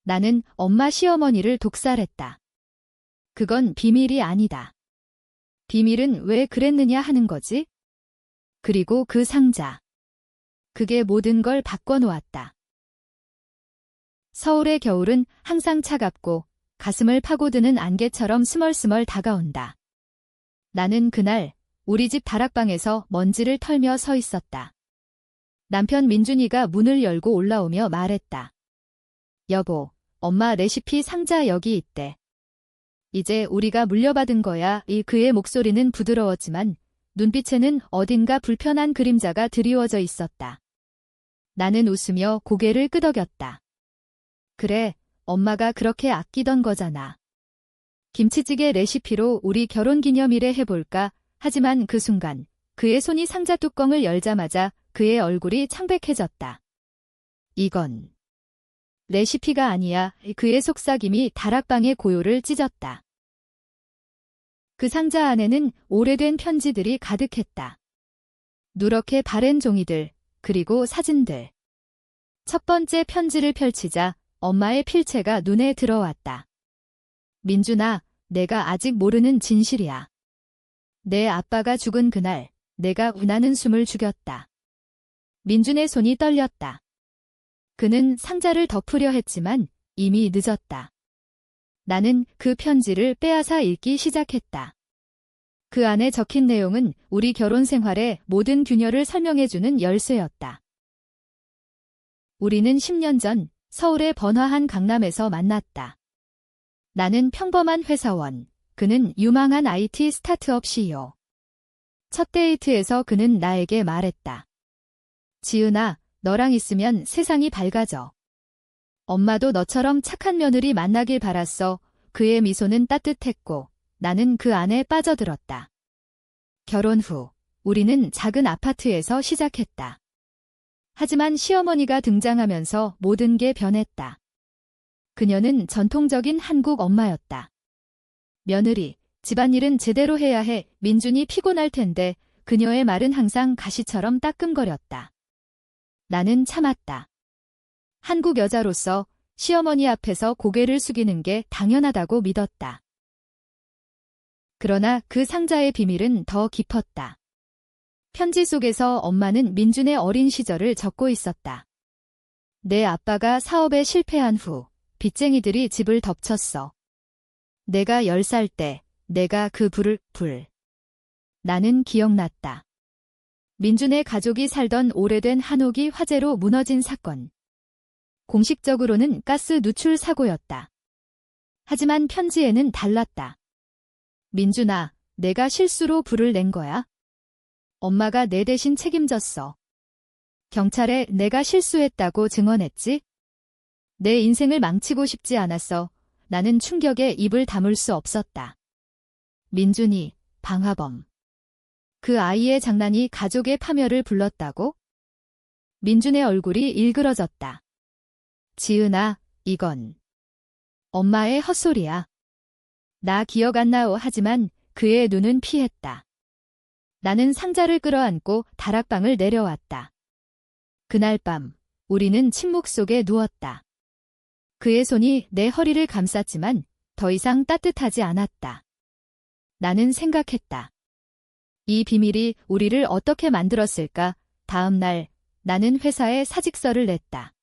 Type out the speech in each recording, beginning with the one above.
나는 엄마 시어머니를 독살했다. 그건 비밀이 아니다. 비밀은 왜 그랬느냐 하는 거지? 그리고 그 상자. 그게 모든 걸 바꿔놓았다. 서울의 겨울은 항상 차갑고 가슴을 파고드는 안개처럼 스멀스멀 다가온다. 나는 그날 우리 집 다락방에서 먼지를 털며 서 있었다. 남편 민준이가 문을 열고 올라오며 말했다. 여보, 엄마 레시피 상자 여기 있대. 이제 우리가 물려받은 거야. 그의 목소리는 부드러웠지만 눈빛에는 어딘가 불편한 그림자가 드리워져 있었다. 나는 웃으며 고개를 끄덕였다. 그래, 엄마가 그렇게 아끼던 거잖아. 김치찌개 레시피로 우리 결혼기념일에 해볼까? 하지만 그 순간 그의 손이 상자 뚜껑을 열자마자 그의 얼굴이 창백해졌다. 이건 레시피가 아니야. 그의 속삭임이 다락방의 고요를 찢었다. 그 상자 안에는 오래된 편지들이 가득했다. 누렇게 바랜 종이들, 그리고 사진들. 첫 번째 편지를 펼치자 엄마의 필체가 눈에 들어왔다. 민준아, 내가 아직 모르는 진실이야. 내 아빠가 죽은 그날 내가 운하는 숨을 죽였다. 민준의 손이 떨렸다. 그는 상자를 덮으려 했지만 이미 늦었다. 나는 그 편지를 빼앗아 읽기 시작했다. 그 안에 적힌 내용은 우리 결혼 생활의 모든 균열을 설명해주는 열쇠였다. 우리는 10년 전 서울의 번화한 강남에서 만났다. 나는 평범한 회사원, 그는 유망한 IT 스타트업 CEO. 첫 데이트에서 그는 나에게 말했다. 지은아, 너랑 있으면 세상이 밝아져. 엄마도 너처럼 착한 며느리 만나길 바랐어. 그의 미소는 따뜻했고 나는 그 안에 빠져들었다. 결혼 후 우리는 작은 아파트에서 시작했다. 하지만 시어머니가 등장하면서 모든 게 변했다. 그녀는 전통적인 한국 엄마였다. 며느리, 집안일은 제대로 해야 해. 민준이 피곤할 텐데 그녀의 말은 항상 가시처럼 따끔거렸다. 나는 참았다. 한국 여자로서 시어머니 앞에서 고개를 숙이는 게 당연하다고 믿었다. 그러나 그 상자의 비밀은 더 깊었다. 편지 속에서 엄마는 민준의 어린 시절을 적고 있었다. 내 아빠가 사업에 실패한 후 빚쟁이들이 집을 덮쳤어. 내가 10살 때 내가 그 불을 나는 기억났다. 민준의 가족이 살던 오래된 한옥이 화재로 무너진 사건. 공식적으로는 가스 누출 사고였다. 하지만 편지에는 달랐다. 민준아, 내가 실수로 불을 낸 거야. 엄마가 내 대신 책임졌어. 경찰에 내가 실수했다고 증언했지? 내 인생을 망치고 싶지 않았어. 나는 충격에 입을 다물 수 없었다. 민준이, 방화범. 그 아이의 장난이 가족의 파멸을 불렀다고? 민준의 얼굴이 일그러졌다. 지은아, 이건 엄마의 헛소리야. 나 기억 안 나오. 하지만 그의 눈은 피했다. 나는 상자를 끌어안고 다락방을 내려왔다. 그날 밤 우리는 침묵 속에 누웠다. 그의 손이 내 허리를 감쌌지만 더 이상 따뜻하지 않았다. 나는 생각했다. 이 비밀이 우리를 어떻게 만들었을까? 다음 날 나는 회사에 사직서를 냈다.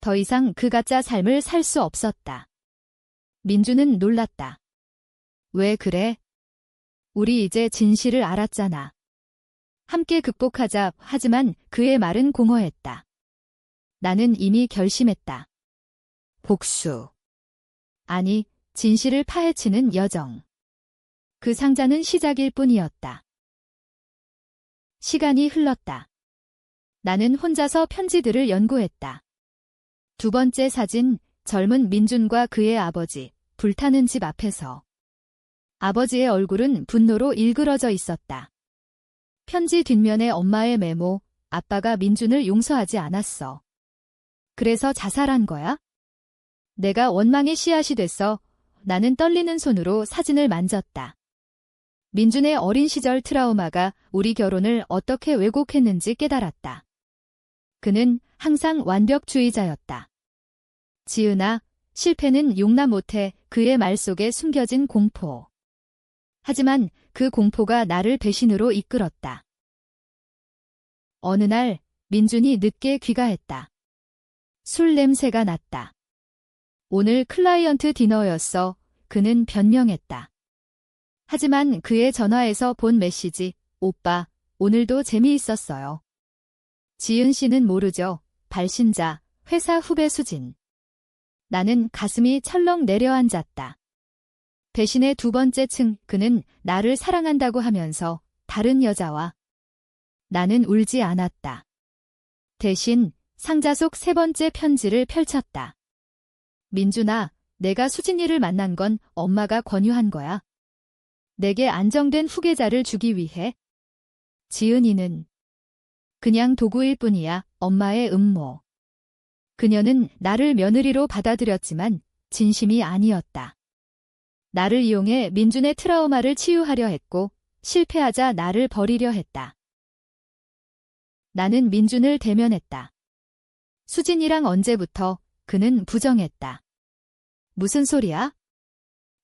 더 이상 그 가짜 삶을 살 수 없었다. 민주는 놀랐다. 왜 그래? 우리 이제 진실을 알았잖아. 함께 극복하자. 하지만 그의 말은 공허했다. 나는 이미 결심했다. 복수. 아니, 진실을 파헤치는 여정. 그 상자는 시작일 뿐이었다. 시간이 흘렀다. 나는 혼자서 편지들을 연구했다. 두 번째 사진, 젊은 민준과 그의 아버지, 불타는 집 앞에서. 아버지의 얼굴은 분노로 일그러져 있었다. 편지 뒷면에 엄마의 메모, 아빠가 민준을 용서하지 않았어. 그래서 자살한 거야? 내가 원망의 씨앗이 됐어. 나는 떨리는 손으로 사진을 만졌다. 민준의 어린 시절 트라우마가 우리 결혼을 어떻게 왜곡했는지 깨달았다. 그는 항상 완벽주의자였다. 지은아, 실패는 용납 못해. 그의 말 속에 숨겨진 공포. 하지만 그 공포가 나를 배신으로 이끌었다. 어느 날 민준이 늦게 귀가했다. 술 냄새가 났다. 오늘 클라이언트 디너였어. 그는 변명했다. 하지만 그의 전화에서 본 메시지, 오빠, 오늘도 재미있었어요. 지은 씨는 모르죠. 발신자, 회사 후배 수진. 나는 가슴이 철렁 내려앉았다. 배신의 두 번째 층, 그는 나를 사랑한다고 하면서 다른 여자와. 나는 울지 않았다. 대신 상자 속 세 번째 편지를 펼쳤다. 민준아, 내가 수진이를 만난 건 엄마가 권유한 거야. 내게 안정된 후계자를 주기 위해. 지은이는 그냥 도구일 뿐이야. 엄마의 음모. 그녀는 나를 며느리로 받아들였지만 진심이 아니었다. 나를 이용해 민준의 트라우마를 치유하려 했고 실패하자 나를 버리려 했다. 나는 민준을 대면했다. 수진이랑 언제부터? 그는 부정했다. 무슨 소리야?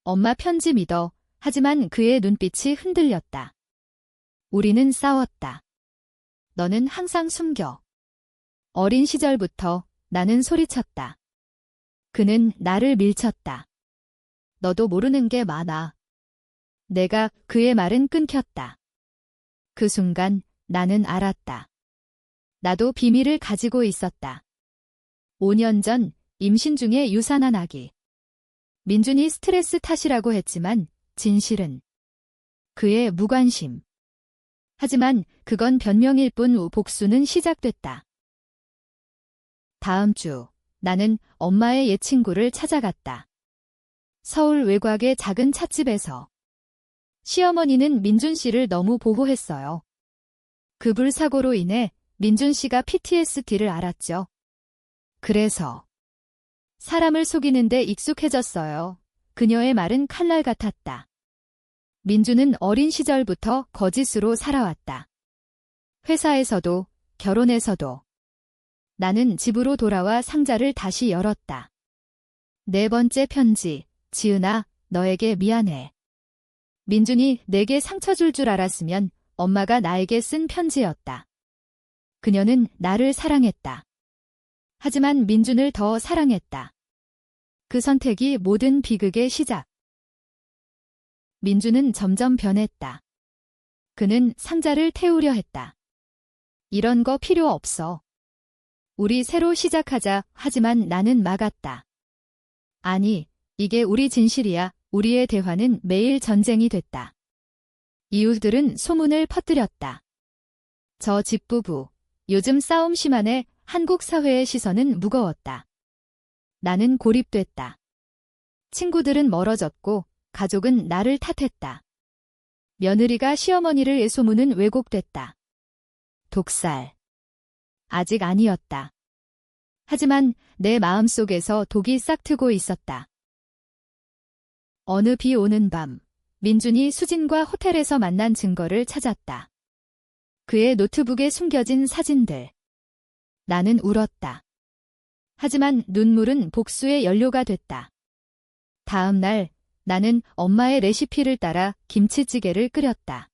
엄마 편지 믿어. 하지만 그의 눈빛이 흔들렸다. 우리는 싸웠다. 너는 항상 숨겨. 어린 시절부터 나는 소리쳤다. 그는 나를 밀쳤다. 너도 모르는 게 많아. 내가 그의 말은 끊겼다. 그 순간 나는 알았다. 나도 비밀을 가지고 있었다. 5년 전 임신 중에 유산한 아기. 민준이 스트레스 탓이라고 했지만 진실은 그의 무관심. 하지만 그건 변명일 뿐. 복수는 시작됐다. 다음 주 나는 엄마의 옛 친구를 찾아갔다. 서울 외곽의 작은 찻집에서. 시어머니는 민준 씨를 너무 보호했어요. 그 불사고로 인해 민준 씨가 PTSD를 앓았죠. 그래서 사람을 속이는데 익숙해졌어요. 그녀의 말은 칼날 같았다. 민준은 어린 시절부터 거짓으로 살아왔다. 회사에서도, 결혼에서도. 나는 집으로 돌아와 상자를 다시 열었다. 네 번째 편지. 지은아, 너에게 미안해. 민준이 내게 상처 줄 줄 알았으면 엄마가 나에게 쓴 편지였다. 그녀는 나를 사랑했다. 하지만 민준을 더 사랑했다. 그 선택이 모든 비극의 시작. 민준은 점점 변했다. 그는 상자를 태우려 했다. 이런 거 필요 없어. 우리 새로 시작하자. 하지만 나는 막았다. 아니, 이게 우리 진실이야. 우리의 대화는 매일 전쟁이 됐다. 이웃들은 소문을 퍼뜨렸다. 저 집부부, 요즘 싸움 심하네. 한국 사회의 시선은 무거웠다. 나는 고립됐다. 친구들은 멀어졌고 가족은 나를 탓했다. 며느리가 시어머니를 소문은 왜곡됐다. 독살. 아직 아니었다. 하지만 내 마음속에서 독이 싹트고 있었다. 어느 비 오는 밤, 민준이 수진과 호텔에서 만난 증거를 찾았다. 그의 노트북에 숨겨진 사진들. 나는 울었다. 하지만 눈물은 복수의 연료가 됐다. 다음 날 나는 엄마의 레시피를 따라 김치찌개를 끓였다.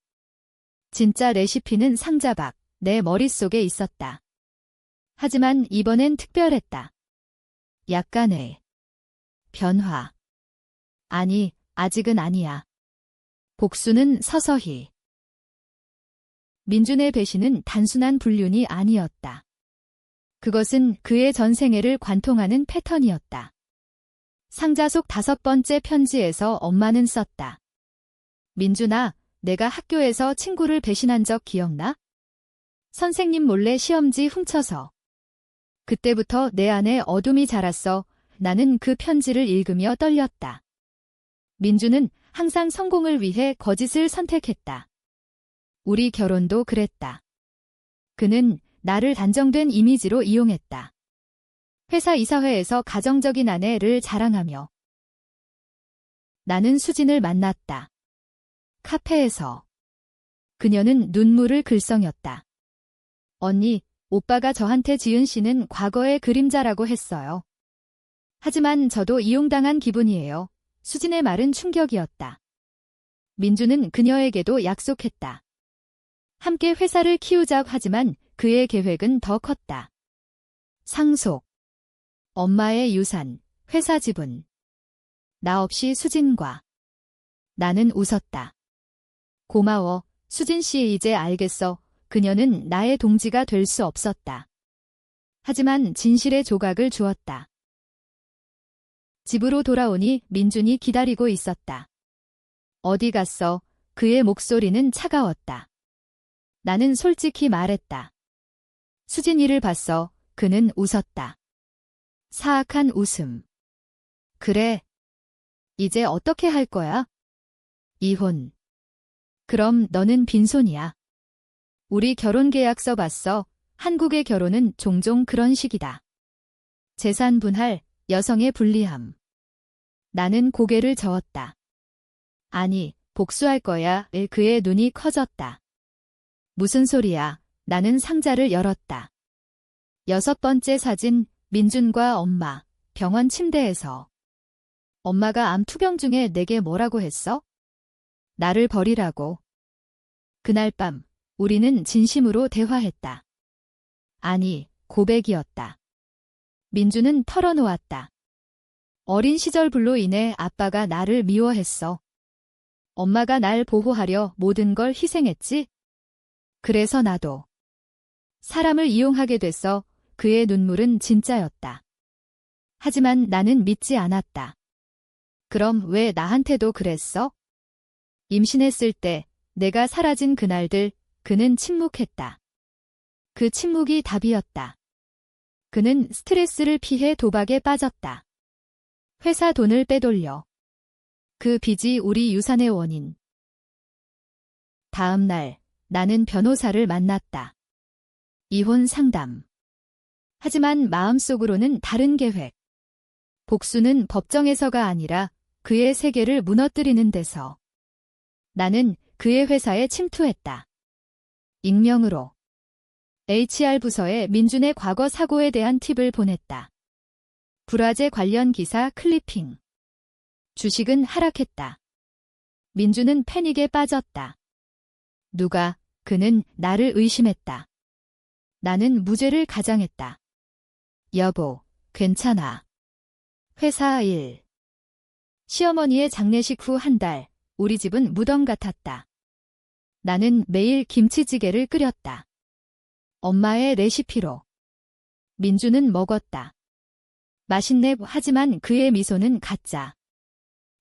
진짜 레시피는 상자 밖 내 머릿속에 있었다. 하지만 이번엔 특별했다. 약간의 변화. 아니, 아직은 아니야. 복수는 서서히. 민준의 배신은 단순한 불륜이 아니었다. 그것은 그의 전생애를 관통하는 패턴이었다. 상자 속 5번째 편지에서 엄마는 썼다. 민준아, 내가 학교에서 친구를 배신한 적 기억나? 선생님 몰래 시험지 훔쳐서. 그때부터 내 안에 어둠이 자랐어. 나는 그 편지를 읽으며 떨렸다. 민준은 항상 성공을 위해 거짓을 선택했다. 우리 결혼도 그랬다. 그는 나를 단정된 이미지로 이용했다. 회사 이사회에서 가정적인 아내를 자랑하며. 나는 수진을 만났다. 카페에서. 그녀는 눈물을 글썽였다. 언니, 오빠가 저한테 지은 씨는 과거의 그림자라고 했어요. 하지만 저도 이용당한 기분이에요. 수진의 말은 충격이었다. 민주는 그녀에게도 약속했다. 함께 회사를 키우자 하지만 그의 계획은 더 컸다. 상속, 엄마의 유산, 회사 지분. 나 없이 수진과. 나는 웃었다. 고마워, 수진 씨 이제 알겠어. 그녀는 나의 동지가 될 수 없었다. 하지만 진실의 조각을 주었다. 집으로 돌아오니 민준이 기다리고 있었다. 어디 갔어? 그의 목소리는 차가웠다. 나는 솔직히 말했다. 수진이를 봤어. 그는 웃었다. 사악한 웃음. 그래. 이제 어떻게 할 거야? 이혼. 그럼 너는 빈손이야. 우리 결혼계약서 봤어. 한국의 결혼은 종종 그런 식이다. 재산 분할, 여성의 불리함. 나는 고개를 저었다. 아니, 복수할 거야. 그의 눈이 커졌다. 무슨 소리야. 나는 상자를 열었다. 6번째 사진, 민준과 엄마, 병원 침대에서. 엄마가 암 투병 중에 내게 뭐라고 했어? 나를 버리라고. 그날 밤, 우리는 진심으로 대화했다. 아니, 고백이었다. 민준은 털어놓았다. 어린 시절 불로 인해 아빠가 나를 미워했어. 엄마가 날 보호하려 모든 걸 희생했지? 그래서 나도. 사람을 이용하게 됐어. 그의 눈물은 진짜였다. 하지만 나는 믿지 않았다. 그럼 왜 나한테도 그랬어? 임신했을 때, 내가 사라진 그날들, 그는 침묵했다. 그 침묵이 답이었다. 그는 스트레스를 피해 도박에 빠졌다. 회사 돈을 빼돌려. 그 빚이 우리 유산의 원인. 다음 날, 나는 변호사를 만났다. 이혼 상담. 하지만 마음속으로는 다른 계획. 복수는 법정에서가 아니라 그의 세계를 무너뜨리는 데서. 나는 그의 회사에 침투했다. 익명으로. HR 부서에 민준의 과거 사고에 대한 팁을 보냈다. 불화재 관련 기사 클리핑. 주식은 하락했다. 민준은 패닉에 빠졌다. 누가, 그는 나를 의심했다. 나는 무죄를 가장했다. 여보, 괜찮아. 회사 일. 시어머니의 장례식 후 한 달, 우리 집은 무덤 같았다. 나는 매일 김치찌개를 끓였다. 엄마의 레시피로. 민주는 먹었다. 맛있네 하지만 그의 미소는 가짜.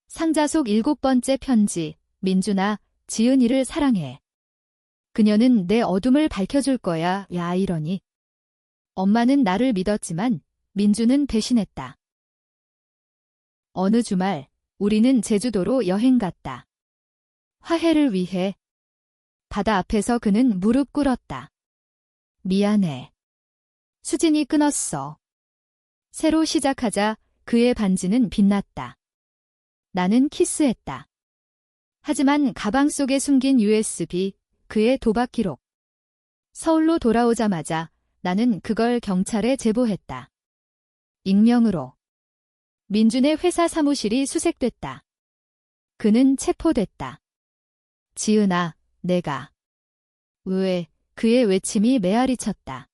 상자 속 7번째 편지. 민준아, 지은이를 사랑해. 그녀는 내 어둠을 밝혀줄 거야. 야 이러니. 엄마는 나를 믿었지만 민주는 배신했다. 어느 주말 우리는 제주도로 여행 갔다. 화해를 위해. 바다 앞에서 그는 무릎 꿇었다. 미안해. 수진이 끊었어. 새로 시작하자. 그의 반지는 빛났다. 나는 키스했다. 하지만 가방 속에 숨긴 USB, 그의 도박 기록. 서울로 돌아오자마자 나는 그걸 경찰에 제보했다. 익명으로. 민준의 회사 사무실이 수색됐다. 그는 체포됐다. 지은아, 내가. 왜, 그의 외침이 메아리 쳤다.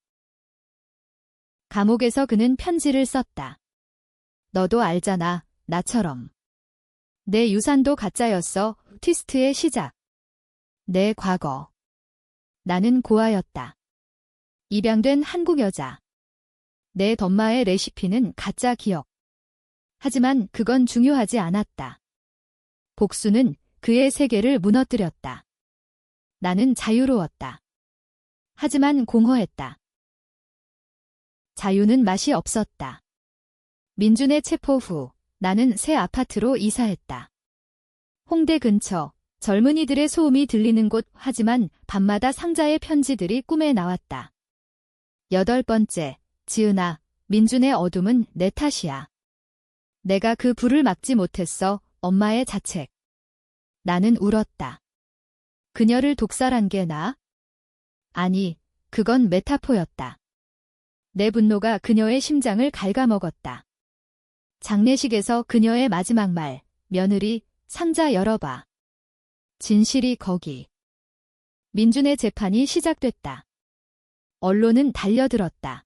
감옥에서 그는 편지를 썼다. 너도 알잖아, 나처럼. 내 유산도 가짜였어. 트위스트의 시작. 내 과거. 나는 고아였다. 입양된 한국 여자. 내 덤마의 레시피는 가짜 기억. 하지만 그건 중요하지 않았다. 복수는 그의 세계를 무너뜨렸다. 나는 자유로웠다. 하지만 공허했다. 자유는 맛이 없었다. 민준의 체포 후 나는 새 아파트로 이사했다. 홍대 근처 젊은이들의 소음이 들리는 곳. 하지만 밤마다 상자의 편지들이 꿈에 나왔다. 8번째, 지은아, 민준의 어둠은 내 탓이야. 내가 그 불을 막지 못했어. 엄마의 자책. 나는 울었다. 그녀를 독살한 게 나? 아니, 그건 메타포였다. 내 분노가 그녀의 심장을 갉아먹었다. 장례식에서 그녀의 마지막 말, 며느리, 상자 열어봐. 진실이 거기. 민준의 재판이 시작됐다. 언론은 달려들었다.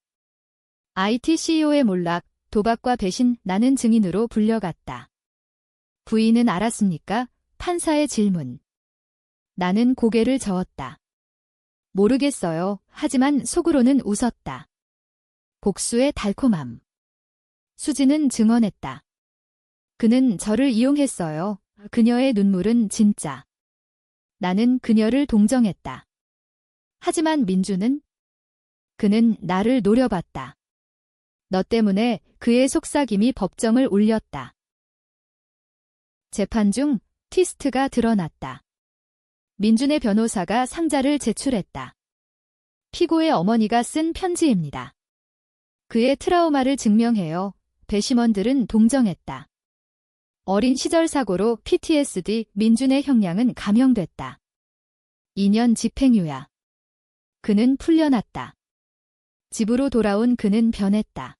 IT CEO의 몰락, 도박과 배신, 나는 증인으로 불려갔다. 부인은 알았습니까? 판사의 질문. 나는 고개를 저었다. 모르겠어요. 하지만 속으로는 웃었다. 복수의 달콤함. 수지는 증언했다. 그는 저를 이용했어요. 그녀의 눈물은 진짜. 나는 그녀를 동정했다. 하지만 민주는? 그는 나를 노려봤다. 너 때문에 그의 속삭임이 법정을 울렸다. 재판 중 트위스트가 드러났다. 민준의 변호사가 상자를 제출했다. 피고의 어머니가 쓴 편지입니다. 그의 트라우마를 증명해요. 배심원들은 동정했다. 어린 시절 사고로 PTSD, 민준의 형량은 감형됐다. 2년 집행유예. 그는 풀려났다. 집으로 돌아온 그는 변했다.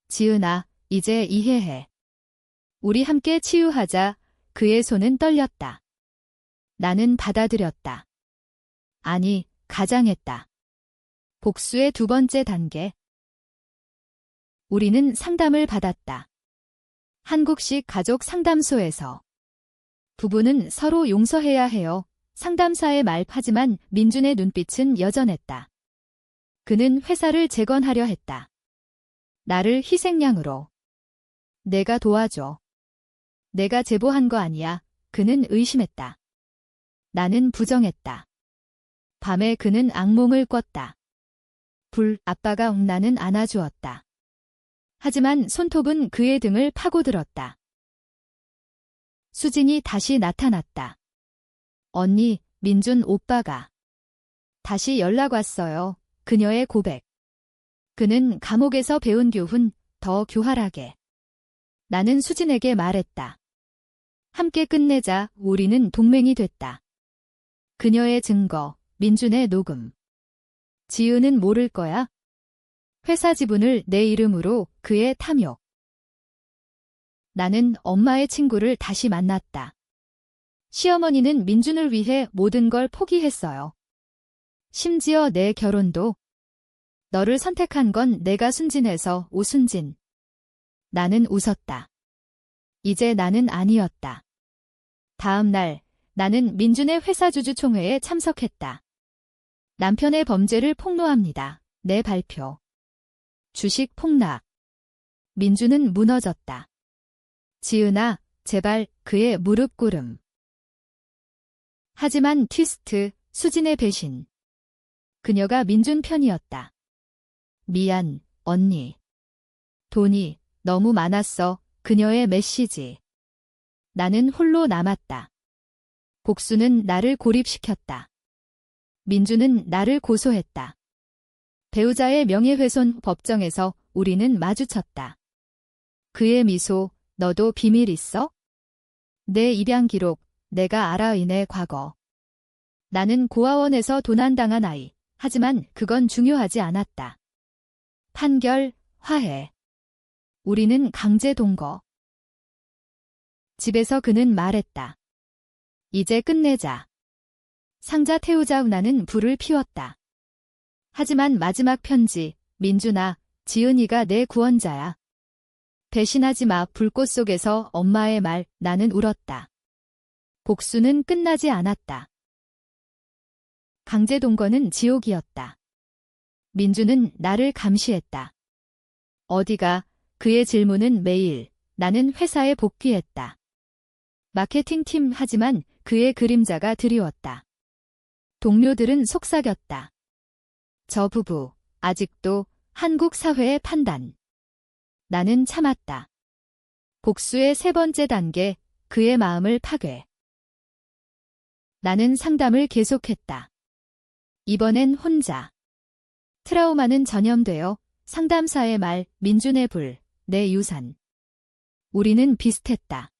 지은아, 이제 이해해. 우리 함께 치유하자. 그의 손은 떨렸다. 나는 받아들였다. 아니, 가장했다. 복수의 두 번째 단계. 우리는 상담을 받았다. 한국식 가족 상담소에서. 부부는 서로 용서해야 해요. 상담사의 말. 하지만 민준의 눈빛은 여전했다. 그는 회사를 재건하려 했다. 나를 희생양으로. 내가 도와줘. 내가 제보한 거 아니야. 그는 의심했다. 나는 부정했다. 밤에 그는 악몽을 꿨다. 아빠가 나는 안아주었다. 하지만 손톱은 그의 등을 파고들었다. 수진이 다시 나타났다. 언니, 민준 오빠가. 다시 연락 왔어요. 그녀의 고백. 그는 감옥에서 배운 교훈, 더 교활하게. 나는 수진에게 말했다. 함께 끝내자. 우리는 동맹이 됐다. 그녀의 증거, 민준의 녹음. 지은은 모를 거야. 회사 지분을 내 이름으로. 그의 탐욕. 나는 엄마의 친구를 다시 만났다. 시어머니는 민준을 위해 모든 걸 포기했어요. 심지어 내 결혼도. 너를 선택한 건 내가 순진해서. 오순진. 나는 웃었다. 이제 나는 아니었다. 다음 날, 나는 민준의 회사 주주총회에 참석했다. 남편의 범죄를 폭로합니다. 내 발표. 주식 폭락. 민준은 무너졌다. 지은아, 제발. 그의 무릎 꿇음. 하지만 트위스트, 수진의 배신. 그녀가 민준 편이었다. 미안, 언니. 돈이 너무 많았어. 그녀의 메시지. 나는 홀로 남았다. 복수는 나를 고립시켰다. 민준은 나를 고소했다. 배우자의 명예훼손. 법정에서 우리는 마주쳤다. 그의 미소, 너도 비밀 있어? 내 입양 기록, 내가 알아. 내 과거. 나는 고아원에서 도난당한 아이. 하지만 그건 중요하지 않았다. 판결, 화해. 우리는 강제 동거. 집에서 그는 말했다. 이제 끝내자. 상자 태우자. 나는 불을 피웠다. 하지만 마지막 편지. 민준아, 지은이가 내 구원자야. 배신하지 마. 불꽃 속에서 엄마의 말. 나는 울었다. 복수는 끝나지 않았다. 강제 동거는 지옥이었다. 민준은 나를 감시했다. 어디가? 그의 질문은 매일. 나는 회사에 복귀했다. 마케팅팀. 하지만 그의 그림자가 드리웠다. 동료들은 속삭였다. 저 부부, 아직도 한국 사회의 판단. 나는 참았다. 복수의 세 번째 단계, 그의 마음을 파괴. 나는 상담을 계속했다. 이번엔 혼자. 트라우마는 전염되어 상담사의 말, 민준의 불, 내 유산. 우리는 비슷했다.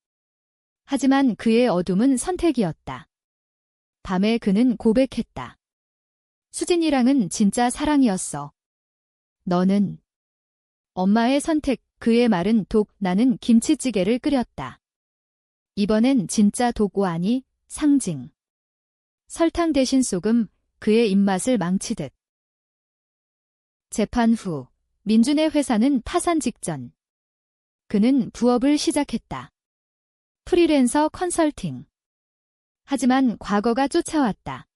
하지만 그의 어둠은 선택이었다. 밤에 그는 고백했다. 수진이랑은 진짜 사랑이었어. 너는 엄마의 선택, 그의 말은 독, 나는 김치찌개를 끓였다. 이번엔 진짜 독오 아니, 상징. 설탕 대신 소금, 그의 입맛을 망치듯. 재판 후, 민준의 회사는 파산 직전. 그는 부업을 시작했다. 프리랜서 컨설팅. 하지만 과거가 쫓아왔다.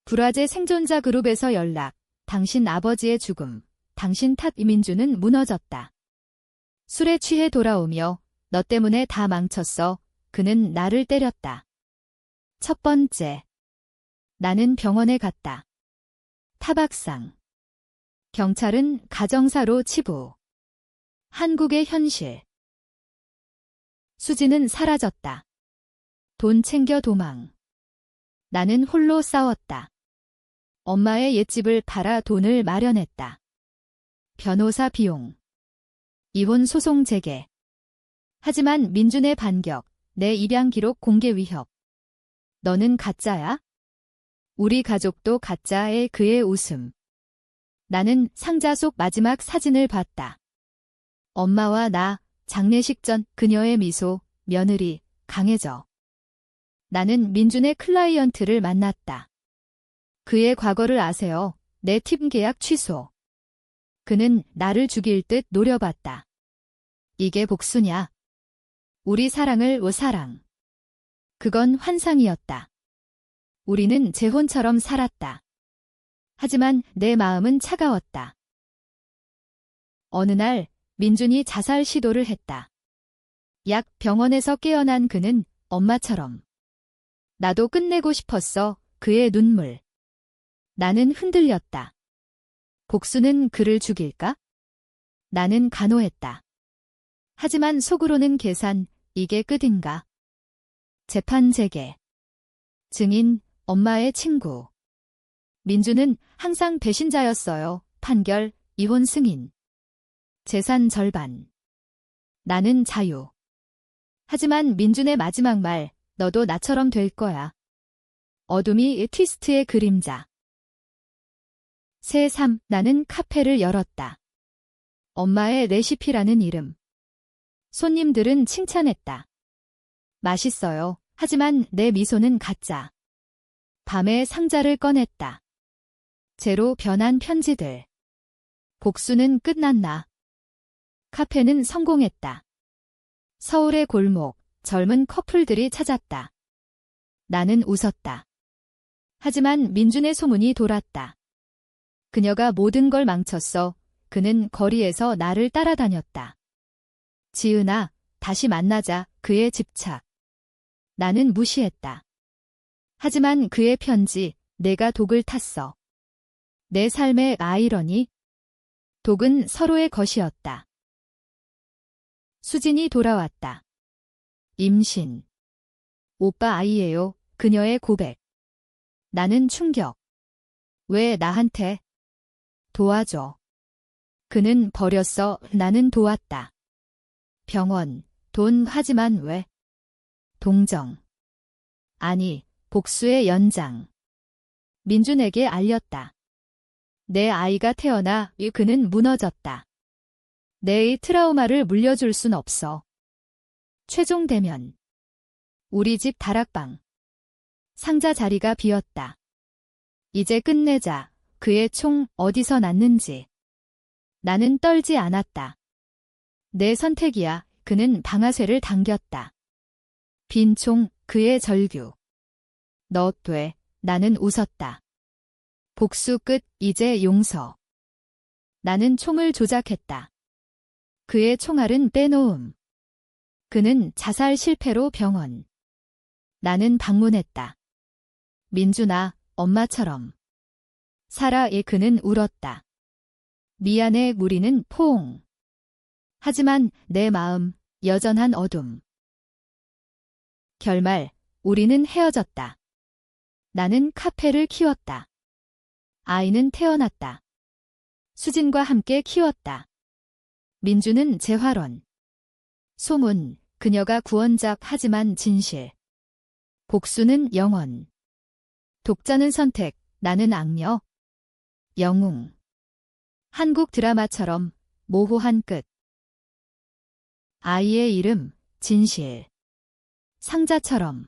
불화제 생존자 그룹에서 연락, 당신 아버지의 죽음, 당신 탓 이민주는 무너졌다. 술에 취해 돌아오며 너 때문에 다 망쳤어. 그는 나를 때렸다. 첫 번째. 나는 병원에 갔다. 타박상. 경찰은 가정사로 치부. 한국의 현실. 수지는 사라졌다. 돈 챙겨 도망. 나는 홀로 싸웠다. 엄마의 옛집을 팔아 돈을 마련했다. 변호사 비용. 이혼 소송 재개. 하지만 민준의 반격, 내 입양 기록 공개 위협. 너는 가짜야? 우리 가족도 가짜의 그의 웃음. 나는 상자 속 마지막 사진을 봤다. 엄마와 나, 장례식 전 그녀의 미소, 며느리, 강해져. 나는 민준의 클라이언트를 만났다. 그의 과거를 아세요. 내 팀 계약 취소. 그는 나를 죽일 듯 노려봤다. 이게 복수냐? 우리 사랑을 사랑. 그건 환상이었다. 우리는 재혼처럼 살았다. 하지만 내 마음은 차가웠다. 어느 날 민준이 자살 시도를 했다. 약 병원에서 깨어난 그는 엄마처럼. 나도 끝내고 싶었어. 그의 눈물. 나는 흔들렸다. 복수는 그를 죽일까? 나는 간호했다. 하지만 속으로는 계산, 이게 끝인가? 재판 재개. 증인, 엄마의 친구. 민주는 항상 배신자였어요. 판결, 이혼 승인. 재산 절반. 나는 자유. 하지만 민준의 마지막 말, 너도 나처럼 될 거야. 어둠이 트위스트의 그림자. 새3, 나는 카페를 열었다. 엄마의 레시피라는 이름. 손님들은 칭찬했다. 맛있어요. 하지만 내 미소는 가짜. 밤에 상자를 꺼냈다. 제로 변한 편지들. 복수는 끝났나? 카페는 성공했다. 서울의 골목, 젊은 커플들이 찾았다. 나는 웃었다. 하지만 민준의 소문이 돌았다. 그녀가 모든 걸 망쳤어. 그는 거리에서 나를 따라다녔다. 지은아, 다시 만나자. 그의 집착. 나는 무시했다. 하지만 그의 편지, 내가 독을 탔어. 내 삶의 아이러니. 독은 서로의 것이었다. 수진이 돌아왔다. 임신. 오빠 아이예요. 그녀의 고백. 나는 충격. 왜 나한테? 도와줘. 그는 버렸어. 나는 도왔다. 병원, 돈 하지만 왜? 동정. 아니, 복수의 연장. 민준에게 알렸다. 내 아이가 태어나 그는 무너졌다. 내의 트라우마를 물려줄 순 없어. 최종 대면. 우리 집 다락방. 상자 자리가 비었다. 이제 끝내자. 그의 총 어디서 났는지. 나는 떨지 않았다. 내 선택이야. 그는 방아쇠를 당겼다. 빈 총, 그의 절규. 너 돼. 나는 웃었다. 복수 끝, 이제 용서. 나는 총을 조작했다. 그의 총알은 빼놓음. 그는 자살 실패로 병원. 나는 방문했다. 민준아, 엄마처럼. 살아에 그는 울었다. 미안해 우리는 포옹. 하지만 내 마음, 여전한 어둠. 결말, 우리는 헤어졌다. 나는 카페를 키웠다. 아이는 태어났다. 수진과 함께 키웠다. 민주는 재활원. 소문, 그녀가 구원작 하지만 진실. 복수는 영원. 독자는 선택, 나는 악녀. 영웅. 한국 드라마처럼 모호한 끝. 아이의 이름, 진실. 상자처럼